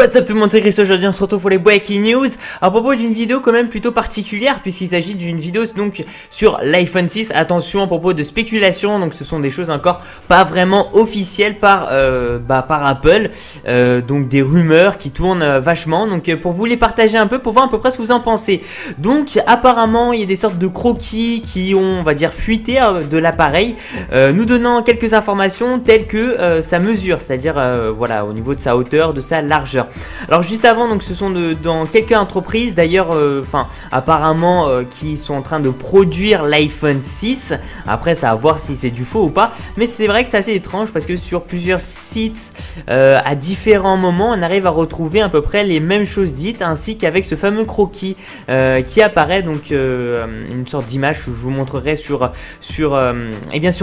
What's up tout le monde, c'est Chris. Aujourd'hui on se retrouve pour les Breaking News à propos d'une vidéo quand même plutôt particulière, puisqu'il s'agit d'une vidéo donc sur l'iPhone 6. Attention à propos de spéculation, donc ce sont des choses encore pas vraiment officielles par Apple, donc des rumeurs qui tournent vachement, donc pour vous les partager un peu, pour voir à peu près ce que vous en pensez. Donc apparemment il y a des sortes de croquis qui ont, on va dire, fuité de l'appareil, nous donnant quelques informations telles que sa mesure, c'est-à-dire voilà, au niveau de sa hauteur, de sa largeur. Alors juste avant, donc ce sont dans quelques entreprises d'ailleurs, apparemment qui sont en train de produire l'iPhone 6. Après ça à voir si c'est du faux ou pas, mais c'est vrai que c'est assez étrange parce que sur plusieurs sites à différents moments on arrive à retrouver à peu près les mêmes choses dites, ainsi qu'avec ce fameux croquis qui apparaît, donc une sorte d'image que je vous montrerai sur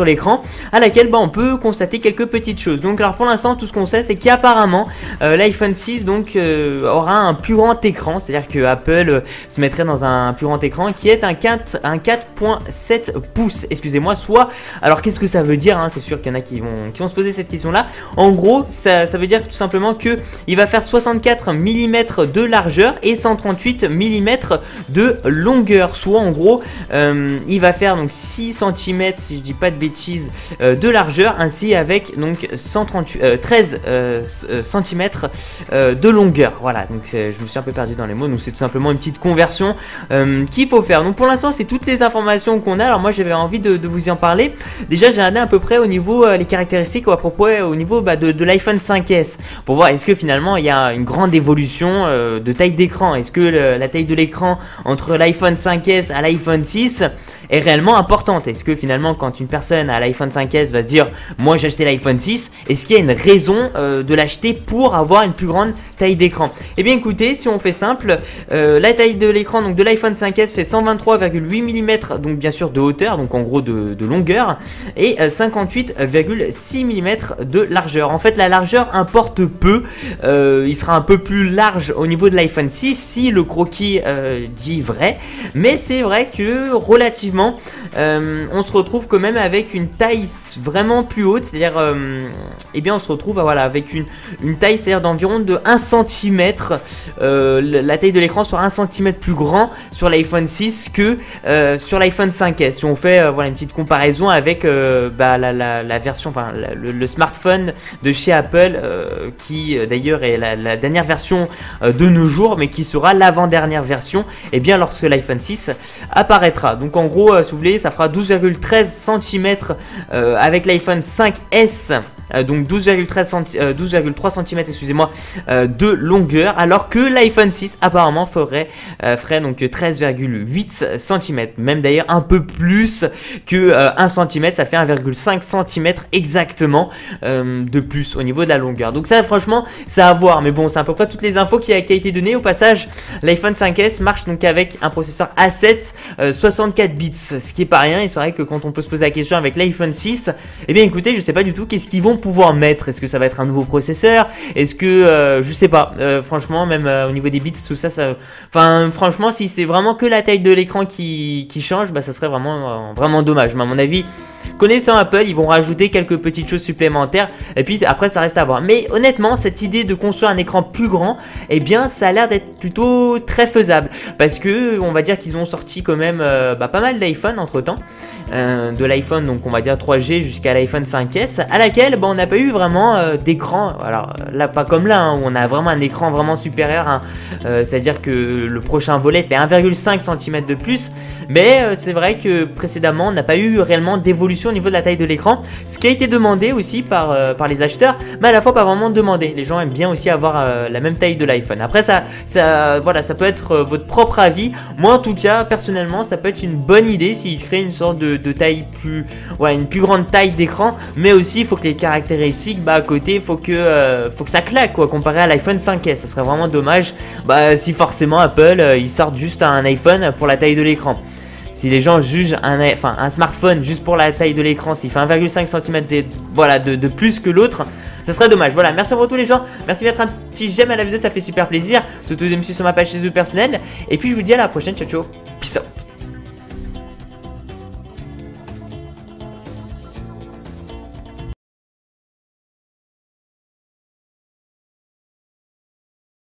l'écran, à laquelle on peut constater quelques petites choses. Donc alors pour l'instant tout ce qu'on sait c'est qu'apparemment l'iPhone 6 donc aura un plus grand écran, c'est à dire que Apple se mettrait dans un plus grand écran qui est un 4.7 pouces, excusez-moi, soit, alors qu'est-ce que ça veut dire, hein, c'est sûr qu'il y en a qui vont se poser cette question là. En gros ça veut dire tout simplement que il va faire 64 mm de largeur et 138 mm de longueur, soit en gros il va faire donc 6 cm si je dis pas de bêtises de largeur, ainsi avec donc 13 cm de longueur. Voilà, donc je me suis un peu perdu dans les mots, donc c'est tout simplement une petite conversion qu'il faut faire. Donc pour l'instant c'est toutes les informations qu'on a. Alors moi j'avais envie de vous y en parler. Déjà j'ai regardé à peu près au niveau les caractéristiques à propos au niveau de l'iPhone 5S, pour voir est-ce que finalement il y a une grande évolution de taille d'écran. Est-ce que la taille de l'écran entre l'iPhone 5S à l'iPhone 6 est réellement importante? Est-ce que finalement quand une personne à l'iPhone 5S va se dire moi j'ai acheté l'iPhone 6, est-ce qu'il y a une raison de l'acheter pour avoir une plus grande taille d'écran? Et bien écoutez, si on fait simple, la taille de l'écran donc de l'iPhone 5S fait 123,8 mm, donc bien sûr de hauteur, donc en gros de longueur, et 58,6 mm de largeur. En fait la largeur importe peu, il sera un peu plus large au niveau de l'iPhone 6 si le croquis dit vrai, mais c'est vrai que relativement on se retrouve quand même avec une taille vraiment plus haute, c'est-à-dire et bien on se retrouve voilà, avec une taille, c'est-à-dire d'environ de 1 cm, la taille de l'écran sera 1 cm plus grand sur l'iPhone 6 que sur l'iPhone 5S. Si on fait voilà, une petite comparaison avec la version, le smartphone de chez Apple, qui d'ailleurs est la dernière version de nos jours, mais qui sera l'avant-dernière version, et bien lorsque l'iPhone 6 apparaîtra. Donc en gros, si vous voulez, ça fera 12,13 cm avec l'iPhone 5S. Donc 12,3 cm excusez-moi de longueur, alors que l'iPhone 6 apparemment ferait donc 13,8 cm, même d'ailleurs un peu plus que 1 cm, ça fait 1,5 cm exactement de plus au niveau de la longueur. Donc ça franchement c'est à voir, mais bon c'est à peu près toutes les infos qui a été données. Au passage l'iPhone 5S marche donc avec un processeur A7 64 bits, ce qui est pas rien, et c'est vrai que quand on peut se poser la question avec l'iPhone 6, et bien écoutez je sais pas du tout qu'est-ce qu'ils vont pouvoir mettre. Est-ce que ça va être un nouveau processeur? Est-ce que je sais pas, franchement même au niveau des bits tout ça, franchement si c'est vraiment que la taille de l'écran qui change, ça serait vraiment dommage. Mais à mon avis, connaissant Apple, ils vont rajouter quelques petites choses supplémentaires et puis après ça reste à voir. Mais honnêtement cette idée de construire un écran plus grand, eh bien ça a l'air d'être plutôt très faisable, parce que on va dire qu'ils ont sorti quand même pas mal d'iPhone entre temps, de l'iPhone donc on va dire 3G jusqu'à l'iPhone 5S, à laquelle on n'a pas eu vraiment d'écran. Alors là pas comme là, hein, où on a vraiment un écran vraiment supérieur, hein, c'est à dire que le prochain volet fait 1,5 cm de plus, mais c'est vrai que précédemment on n'a pas eu réellement d'évolution au niveau de la taille de l'écran, ce qui a été demandé aussi par les acheteurs, mais à la fois pas vraiment demandé. Les gens aiment bien aussi avoir la même taille de l'iPhone. Après voilà, ça peut être votre propre avis. Moi en tout cas personnellement ça peut être une bonne idée s'ils créent une sorte de taille plus, voilà, une plus grande taille d'écran, mais aussi il faut que les caractéristiques à côté, faut que ça claque quoi, comparé à l'iPhone 5S. Ça serait vraiment dommage si forcément Apple ils sortent juste un iPhone pour la taille de l'écran. Si les gens jugent un smartphone juste pour la taille de l'écran, s'il fait 1,5 cm de plus que l'autre, ça serait dommage. Voilà, merci à vous tous les gens, merci de mettre un petit j'aime à la vidéo, ça fait super plaisir, surtout de me suivre sur ma page Facebook personnelle, et puis je vous dis à la prochaine, ciao ciao, peace out.